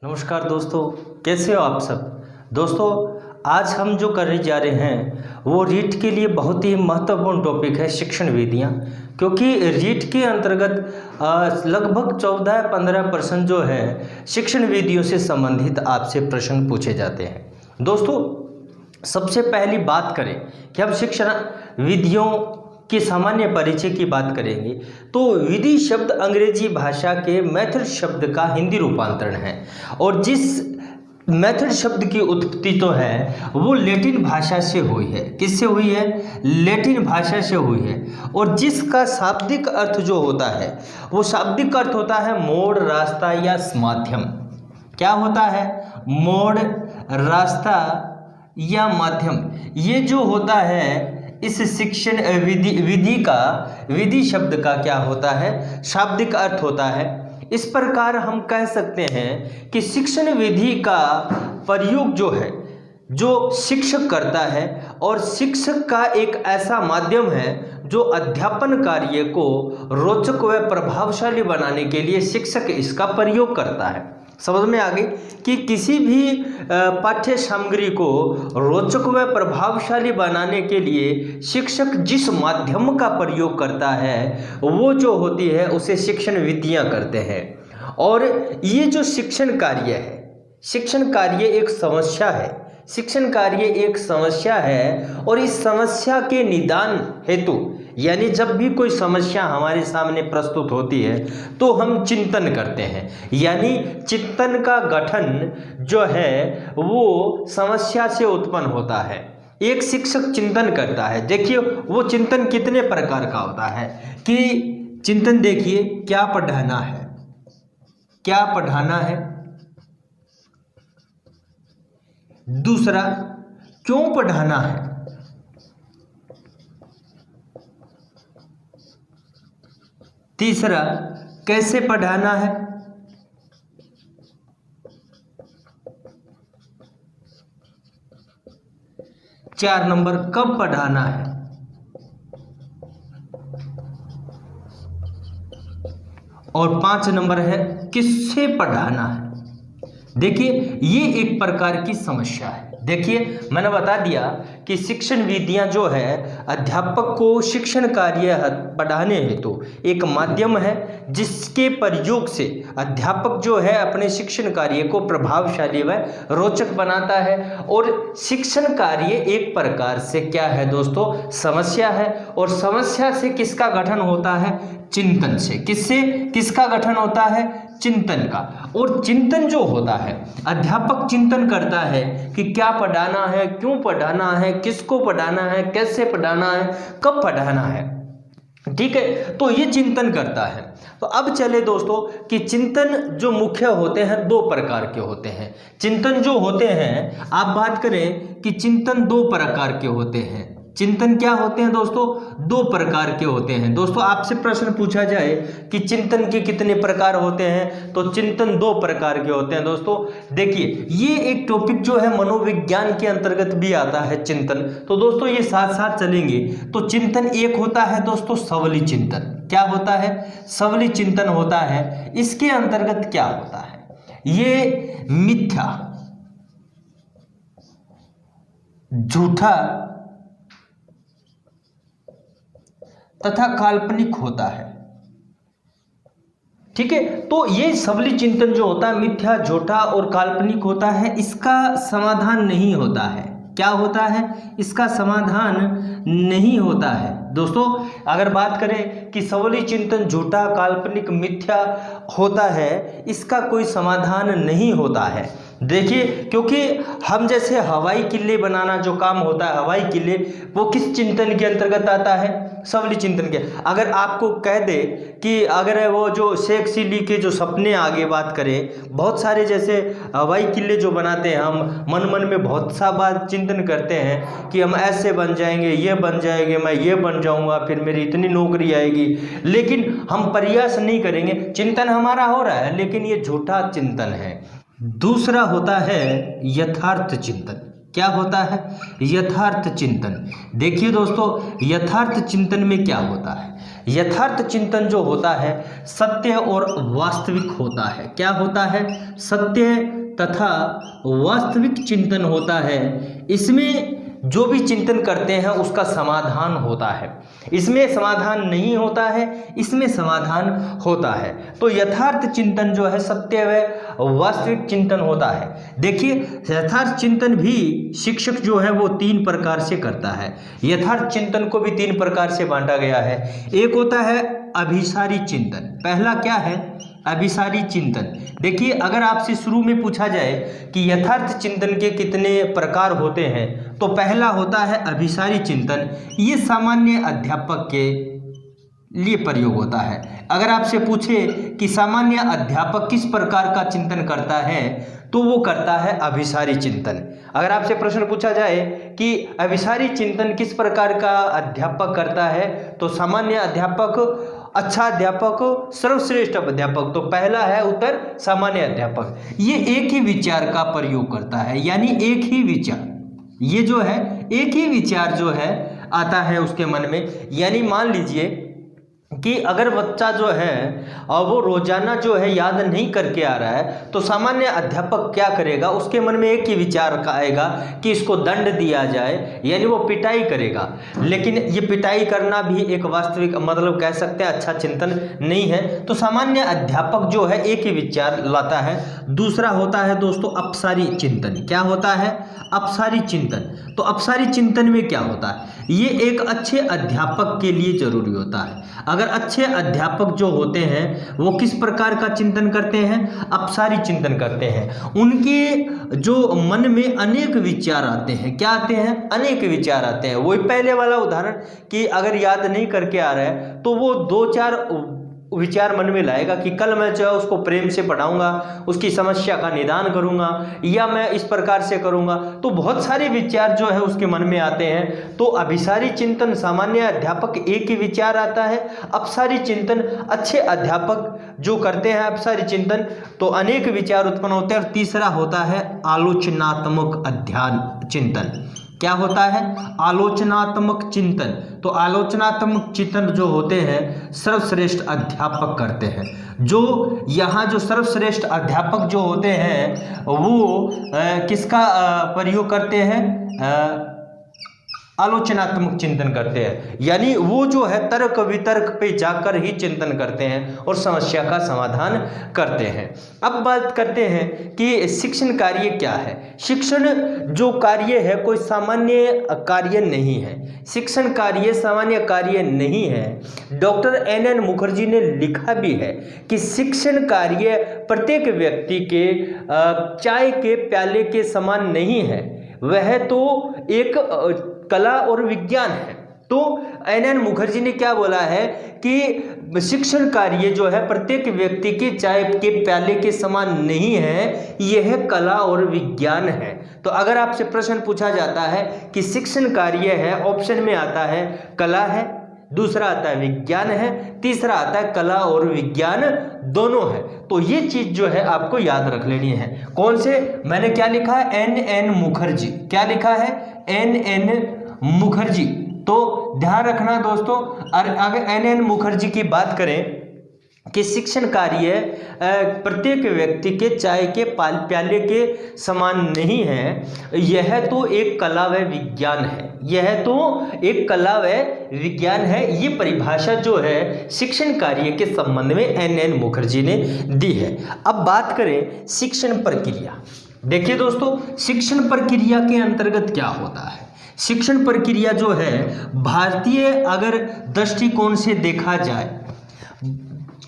नमस्कार दोस्तों, कैसे हो आप सब। दोस्तों, आज हम जो करने जा रहे हैं वो रीट के लिए बहुत ही महत्वपूर्ण टॉपिक है, शिक्षण विधियाँ। क्योंकि रीट के अंतर्गत लगभग 14-15% जो है शिक्षण विधियों से संबंधित आपसे प्रश्न पूछे जाते हैं। दोस्तों, सबसे पहली बात करें कि हम शिक्षण विधियों की सामान्य परिचय की बात करेंगे तो विधि शब्द अंग्रेजी भाषा के मेथड शब्द का हिंदी रूपांतरण है। और जिस मेथड शब्द की उत्पत्ति तो है वो लैटिन भाषा से हुई है। किससे हुई है? लैटिन भाषा से हुई है। और जिसका शाब्दिक अर्थ जो होता है वो शाब्दिक अर्थ होता है मोड़, रास्ता या माध्यम। क्या होता है? मोड़, रास्ता या माध्यम। ये जो होता है इस शिक्षण विधि का, विधि शब्द का क्या होता है? शाब्दिक अर्थ होता है। इस प्रकार हम कह सकते हैं कि शिक्षण विधि का प्रयोग जो है जो शिक्षक करता है, और शिक्षक का एक ऐसा माध्यम है जो अध्यापन कार्य को रोचक व प्रभावशाली बनाने के लिए शिक्षक इसका प्रयोग करता है। समझ में आ गई कि किसी भी पाठ्य सामग्री को रोचक व प्रभावशाली बनाने के लिए शिक्षक जिस माध्यम का प्रयोग करता है वो जो होती है उसे शिक्षण विधियाँ करते हैं। और ये जो शिक्षण कार्य है, शिक्षण कार्य एक समस्या है। शिक्षण कार्य एक समस्या है और इस समस्या के निदान हेतु, यानी जब भी कोई समस्या हमारे सामने प्रस्तुत होती है तो हम चिंतन करते हैं। यानी चिंतन का गठन जो है वो समस्या से उत्पन्न होता है। एक शिक्षक चिंतन करता है। देखिए वो चिंतन कितने प्रकार का होता है कि चिंतन देखिए, क्या पढ़ाना है, क्या पढ़ाना है। दूसरा, क्यों पढ़ाना है। तीसरा, कैसे पढ़ाना है। चार नंबर, कब पढ़ाना है। और 5 नंबर है किससे पढ़ाना है। देखिए ये एक प्रकार की समस्या है। देखिए मैंने बता दिया कि शिक्षण विधियां जो है अध्यापक को शिक्षण कार्य पढ़ाने हेतु एक माध्यम है जिसके प्रयोग से अध्यापक जो है अपने शिक्षण कार्य को प्रभावशाली व रोचक बनाता है। और शिक्षण कार्य एक प्रकार से क्या है दोस्तों? समस्या है। और समस्या से किसका गठन होता है? चिंतन से। किससे? किसका गठन होता है? चिंतन का। और चिंतन जो होता है, अध्यापक चिंतन करता है कि क्या पढ़ाना है, क्यों पढ़ाना है, किसको पढ़ाना है, कैसे पढ़ाना है, कब पढ़ाना है। ठीक है, तो ये चिंतन करता है। तो अब चले दोस्तों कि चिंतन जो मुख्य होते हैं 2 प्रकार के होते हैं। चिंतन जो होते हैं, आप बात करें कि चिंतन 2 प्रकार के होते हैं। चिंतन क्या होते हैं दोस्तों? 2 प्रकार के होते हैं। दोस्तों आपसे प्रश्न पूछा जाए कि चिंतन के कितने प्रकार होते हैं तो चिंतन 2 प्रकार के होते हैं। दोस्तों देखिए ये एक टॉपिक जो है मनोविज्ञान के अंतर्गत भी आता है चिंतन। तो दोस्तों ये साथ साथ चलेंगे। तो चिंतन एक होता है दोस्तों सबली चिंतन। क्या होता है? सबली चिंतन होता है। इसके अंतर्गत क्या होता है? ये मिथ्या, झूठा तथा काल्पनिक होता है। ठीक है, तो ये सबली चिंतन जो होता है मिथ्या, झूठा और काल्पनिक होता है। इसका समाधान नहीं होता है। क्या होता है? इसका समाधान नहीं होता है। दोस्तों अगर बात करें कि सबली चिंतन झूठा, काल्पनिक, मिथ्या होता है, इसका कोई समाधान नहीं होता है। देखिए क्योंकि हम जैसे हवाई किले बनाना जो काम होता है, हवाई किले, वो किस चिंतन के अंतर्गत आता है? सबली चिंतन के। अगर आपको कह दे कि अगर वो जो शेख चिल्ली के जो सपने आगे बात करें, बहुत सारे जैसे हवाई किले जो बनाते हैं, हम मन मन में बहुत सा बात चिंतन करते हैं कि हम ऐसे बन जाएंगे, ये बन जाएंगे, मैं ये बन जाऊंगा, फिर मेरी इतनी नौकरी आएगी, लेकिन हम प्रयास नहीं करेंगे। चिंतन हमारा हो रहा है लेकिन ये झूठा चिंतन है। दूसरा होता है यथार्थ चिंतन। क्या होता है? यथार्थ चिंतन। देखिए दोस्तों, यथार्थ चिंतन में क्या होता है? यथार्थ चिंतन जो होता है सत्य और वास्तविक होता है। क्या होता है? सत्य तथा वास्तविक चिंतन होता है। इसमें जो भी चिंतन करते हैं उसका समाधान होता है। इसमें समाधान नहीं होता है, इसमें समाधान होता है। तो यथार्थ चिंतन जो है सत्य व वास्तविक चिंतन होता है। देखिए, यथार्थ चिंतन भी शिक्षक जो है वो 3 प्रकार से करता है। यथार्थ चिंतन को भी 3 प्रकार से बांटा गया है। एक होता है अभिसारी चिंतन। पहला क्या है? अभिसारी चिंतन। देखिए, अगर आपसे शुरू में पूछा जाए कि यथार्थ चिंतन के कितने प्रकार होते हैं, तो पहला होता है अभिसारी चिंतन। ये सामान्य अध्यापक के लिए प्रयोग होता है। अगर आपसे पूछे कि सामान्य अध्यापक किस प्रकार का चिंतन करता है, तो वो करता है अभिसारी चिंतन। अगर आपसे प्रश्न पूछा जाए कि अभिसारी चिंतन किस प्रकार का अध्यापक करता है, तो सामान्य अध्यापक, अच्छा अध्यापक, सर्वश्रेष्ठ अध्यापक। तो पहला है उत्तर सामान्य अध्यापक। ये एक ही विचार का प्रयोग करता है, यानी एक ही विचार, ये जो है एक ही विचार जो है आता है उसके मन में। यानी मान लीजिए कि अगर बच्चा जो है और वो रोजाना जो है याद नहीं करके आ रहा है, तो सामान्य अध्यापक क्या करेगा? उसके मन में एक ही विचार का आएगा कि इसको दंड दिया जाए, यानी वो पिटाई करेगा। लेकिन ये पिटाई करना भी एक वास्तविक, मतलब कह सकते हैं अच्छा चिंतन नहीं है। तो सामान्य अध्यापक जो है एक ही विचार लाता है। दूसरा होता है दोस्तों अपसारी चिंतन। क्या होता है? अपसारी चिंतन। तो अपसारी चिंतन में क्या होता है? ये एक अच्छे अध्यापक के लिए जरूरी होता है। अगर अच्छे अध्यापक जो होते हैं वो किस प्रकार का चिंतन करते हैं? अपसारी चिंतन करते हैं। उनके जो मन में अनेक विचार आते हैं। क्या आते हैं? अनेक विचार आते हैं। वही पहले वाला उदाहरण कि अगर याद नहीं करके आ रहा है, तो वो 2-4 विचार मन में लाएगा कि कल मैं जो है उसको प्रेम से पढ़ाऊंगा, उसकी समस्या का निदान करूंगा, या मैं इस प्रकार से करूंगा। तो बहुत सारे विचार जो है उसके मन में आते हैं। तो अभिसारी चिंतन सामान्य अध्यापक एक ही विचार आता है। अपसारी चिंतन अच्छे अध्यापक जो करते हैं अपसारी चिंतन, तो अनेक विचार उत्पन्न होते हैं। और तीसरा होता है आलोचनात्मक अध्ययन चिंतन। क्या होता है? आलोचनात्मक चिंतन। तो आलोचनात्मक चिंतन जो होते हैं सर्वश्रेष्ठ अध्यापक करते हैं। जो यहाँ जो सर्वश्रेष्ठ अध्यापक जो होते हैं वो किसका प्रयोग करते हैं? आलोचनात्मक चिंतन करते हैं। यानी वो जो है तर्क वितर्क पे जाकर ही चिंतन करते हैं और समस्या का समाधान करते हैं। अब बात करते हैं कि शिक्षण कार्य क्या है। शिक्षण जो कार्य है कोई सामान्य कार्य नहीं है। शिक्षण कार्य सामान्य कार्य नहीं है। डॉक्टर NN मुखर्जी ने लिखा भी है कि शिक्षण कार्य प्रत्येक व्यक्ति के चाय के प्याले के समान नहीं है, वह तो एक कला और विज्ञान है। तो NN मुखर्जी ने क्या बोला है कि शिक्षण कार्य जो है प्रत्येक व्यक्ति के चाय के प्याले के समान नहीं है, यह कला और विज्ञान है। तो अगर आपसे प्रश्न पूछा जाता है कि शिक्षण कार्य है, ऑप्शन में आता है कला है, दूसरा आता है विज्ञान है, तीसरा आता है कला और विज्ञान दोनों है। तो ये चीज जो है आपको याद रख लेनी है। कौन से? मैंने क्या लिखा है? NN मुखर्जी। क्या लिखा है? NN मुखर्जी। तो ध्यान रखना दोस्तों, अगर NN मुखर्जी की बात करें कि शिक्षण कार्य प्रत्येक व्यक्ति के चाय के प्याले के समान नहीं है, यह तो एक कला व विज्ञान है। यह तो एक कला व विज्ञान है। ये परिभाषा जो है शिक्षण कार्य के संबंध में NN मुखर्जी ने दी है। अब बात करें शिक्षण प्रक्रिया। देखिए दोस्तों, शिक्षण प्रक्रिया के अंतर्गत क्या होता है? शिक्षण प्रक्रिया जो है भारतीय अगर दृष्टिकोण से देखा जाए,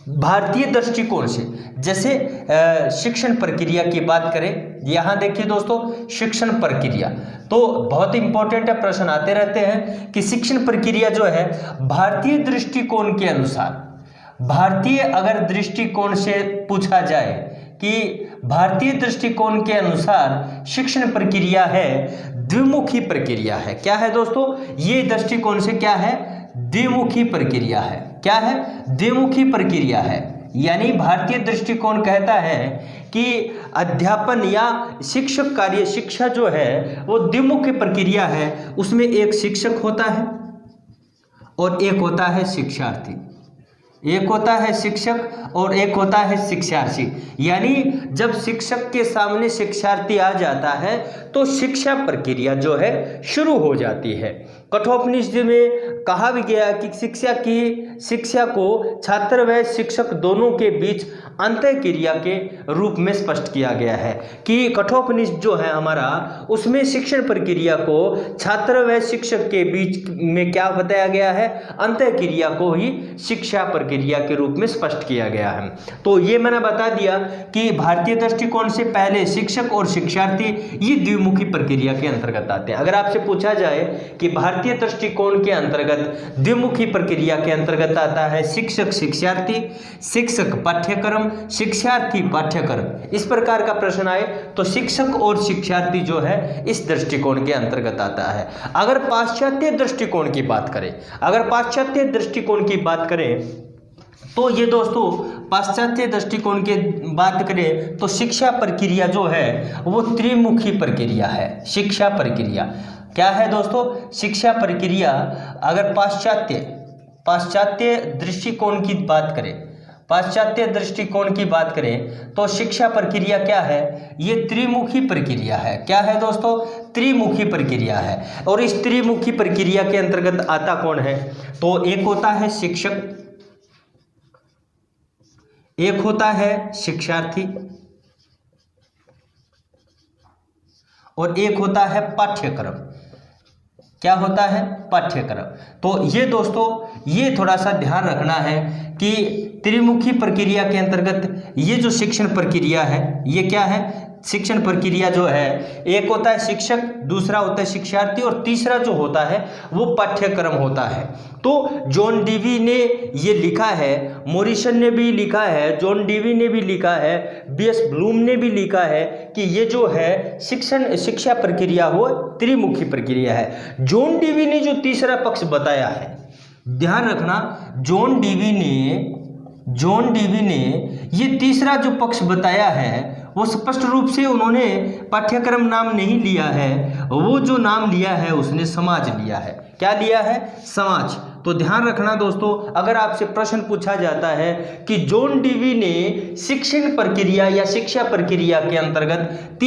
भारतीय दृष्टिकोण से, जैसे शिक्षण प्रक्रिया की बात करें, यहाँ देखिए दोस्तों शिक्षण प्रक्रिया तो बहुत इंपॉर्टेंट है, प्रश्न आते रहते हैं कि शिक्षण प्रक्रिया जो है भारतीय दृष्टिकोण के अनुसार, भारतीय अगर दृष्टिकोण से पूछा जाए कि भारतीय दृष्टिकोण के अनुसार शिक्षण प्रक्रिया है द्विमुखी प्रक्रिया है। क्या है दोस्तों? ये दृष्टिकोण से क्या है? द्विमुखी प्रक्रिया है। क्या है? द्विमुखी प्रक्रिया है। यानी भारतीय दृष्टिकोण कहता है कि अध्यापन या शिक्षक कार्य, शिक्षा जो है वो द्विमुखी प्रक्रिया है। उसमें एक शिक्षक होता है और एक होता है शिक्षार्थी, एक होता है शिक्षक और एक होता है शिक्षार्थी। यानी जब शिक्षक के सामने शिक्षार्थी आ जाता है तो शिक्षा प्रक्रिया जो है शुरू हो जाती है। कठोपनिषद में कहा भी गया कि शिक्षा को छात्र व शिक्षक दोनों के बीच अंतःक्रिया के रूप में स्पष्ट किया गया है कि कठोपनिषद जो है हमारा, उसमें शिक्षण प्रक्रिया को छात्र व शिक्षक के बीच में क्या बताया गया है, अंतःक्रिया को ही शिक्षा प्रक्रिया के रूप में स्पष्ट किया गया है। तो ये मैंने बता दिया कि भारतीय दृष्टिकोण से पहले शिक्षक और शिक्षार्थी ये द्विमुखी प्रक्रिया के अंतर्गत आते हैं। अगर आपसे पूछा जाए कि भारतीय दृष्टिकोण के अंतर्गत द्विमुखी प्रक्रिया के अंतर्गत आता है शिक्षक शिक्षार्थी, शिक्षक पाठ्यक्रम, शिक्षार्थी पाठ्यक्रम, इस प्रकार का प्रश्न आए तो शिक्षक और शिक्षार्थी जो है इस दृष्टिकोण के अंतर्गत आता है। अगर पाश्चात्य दृष्टिकोण की बात करें, अगर पाश्चात्य दृष्टिकोण की बात करें तो ये दोस्तों पाश्चात्य दृष्टिकोण की बात करें तो शिक्षा प्रक्रिया जो है वो त्रिमुखी प्रक्रिया है। शिक्षा प्रक्रिया क्या है दोस्तों, शिक्षा प्रक्रिया अगर पाश्चात्य दृष्टिकोण की बात करें, पाश्चात्य दृष्टिकोण की बात करें तो शिक्षा प्रक्रिया क्या है, ये त्रिमुखी प्रक्रिया है। क्या है दोस्तों, त्रिमुखी प्रक्रिया है। और इस त्रिमुखी प्रक्रिया के अंतर्गत आता कौन है, तो एक होता है शिक्षक, एक होता है शिक्षार्थी और एक होता है पाठ्यक्रम। क्या होता है, पाठ्यक्रम। तो ये दोस्तों ये थोड़ा सा ध्यान रखना है कि त्रिमुखी प्रक्रिया के अंतर्गत ये जो शिक्षण प्रक्रिया है ये क्या है, शिक्षण प्रक्रिया जो है एक होता है शिक्षक, दूसरा होता है शिक्षार्थी और तीसरा जो होता है वो पाठ्यक्रम होता है। तो जॉन डीवी ने ये लिखा है, मॉरिसन ने भी लिखा है, जॉन डीवी ने भी लिखा है, बीएस ब्लूम ने भी लिखा है कि ये जो है शिक्षा प्रक्रिया वो त्रिमुखी प्रक्रिया है। जॉन डीवी ने जो तीसरा पक्ष बताया है, ध्यान रखना, जॉन डीवी ने ये तीसरा जो पक्ष बताया है वो स्पष्ट रूप से उन्होंने पाठ्यक्रम नाम नहीं लिया है, वो जो नाम लिया है उसने समाज लिया है। क्या लिया है, समाज। तो ध्यान रखना दोस्तों, अगर आपसे प्रश्न पूछा जाता है कि जॉन डीवी ने शिक्षण प्रक्रिया या शिक्षा प्रक्रिया के अंतर्गत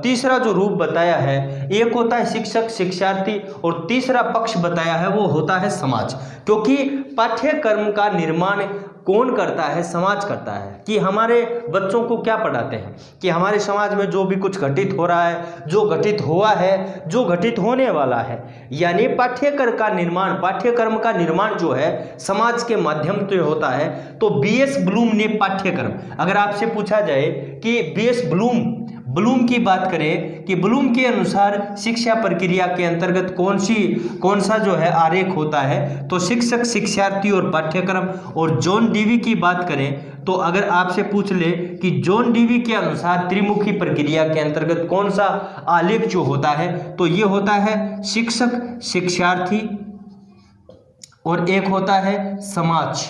तीसरा जो रूप बताया है, एक होता है शिक्षक शिक्षार्थी और तीसरा पक्ष बताया है वो होता है समाज। क्योंकि पाठ्यक्रम का निर्माण कौन करता है, समाज करता है। कि हमारे बच्चों को क्या पढ़ाते हैं, कि हमारे समाज में जो भी कुछ घटित हो रहा है, जो घटित हुआ है, जो घटित होने वाला है, यानी पाठ्यक्रम का निर्माण जो है समाज के माध्यम से होता है। तो बीएस ब्लूम ने पाठ्यक्रम, अगर आपसे पूछा जाए कि बीएस ब्लूम की बात करें कि ब्लूम के अनुसार शिक्षा प्रक्रिया के अंतर्गत कौन सा जो है आरेख होता है, तो शिक्षक शिक्षार्थी और पाठ्यक्रम। और जॉन डीवी की बात करें तो अगर आपसे पूछ ले कि जॉन डीवी के अनुसार त्रिमुखी प्रक्रिया के अंतर्गत कौन सा आलेख जो होता है, तो ये होता है शिक्षक शिक्षार्थी और एक होता है समाज।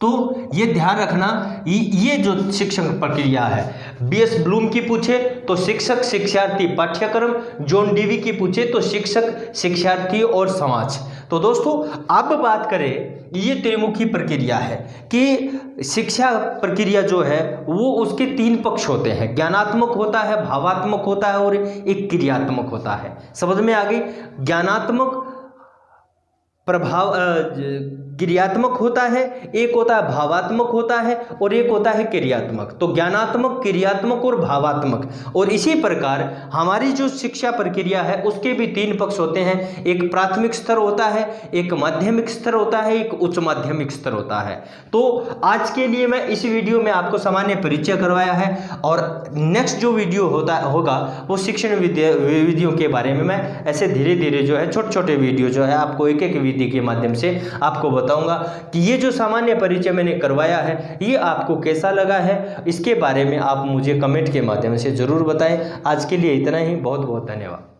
तो ये ध्यान रखना, ये जो शिक्षण प्रक्रिया है, बीएस ब्लूम की पूछे तो शिक्षक शिक्षार्थी पाठ्यक्रम, जॉन डीवी की पूछे तो शिक्षक शिक्षार्थी और समाज। तो दोस्तों अब बात करें, ये त्रिमुखी प्रक्रिया है कि शिक्षा प्रक्रिया जो है वो उसके तीन पक्ष होते हैं, ज्ञानात्मक होता है, भावात्मक होता है और एक क्रियात्मक होता है। समझ में आ गई, ज्ञानात्मक क्रियात्मक होता है, एक होता है भावात्मक होता है और एक होता है क्रियात्मक। तो ज्ञानात्मक, क्रियात्मक और भावात्मक। और इसी प्रकार हमारी जो शिक्षा प्रक्रिया है उसके भी तीन पक्ष होते हैं, एक प्राथमिक स्तर होता है, एक माध्यमिक स्तर होता है, एक उच्च माध्यमिक स्तर होता है। तो आज के लिए मैं इस वीडियो में आपको सामान्य परिचय करवाया है और नेक्स्ट जो वीडियो होगा वो शिक्षण विधियों के बारे में मैं ऐसे धीरे धीरे जो है छोटे छोटे वीडियो जो है आपको एक एक विधि के माध्यम से आपको बताऊंगा कि ये जो सामान्य परिचय मैंने करवाया है ये आपको कैसा लगा है, इसके बारे में आप मुझे कमेंट के माध्यम से जरूर बताएं। आज के लिए इतना ही, बहुत बहुत धन्यवाद।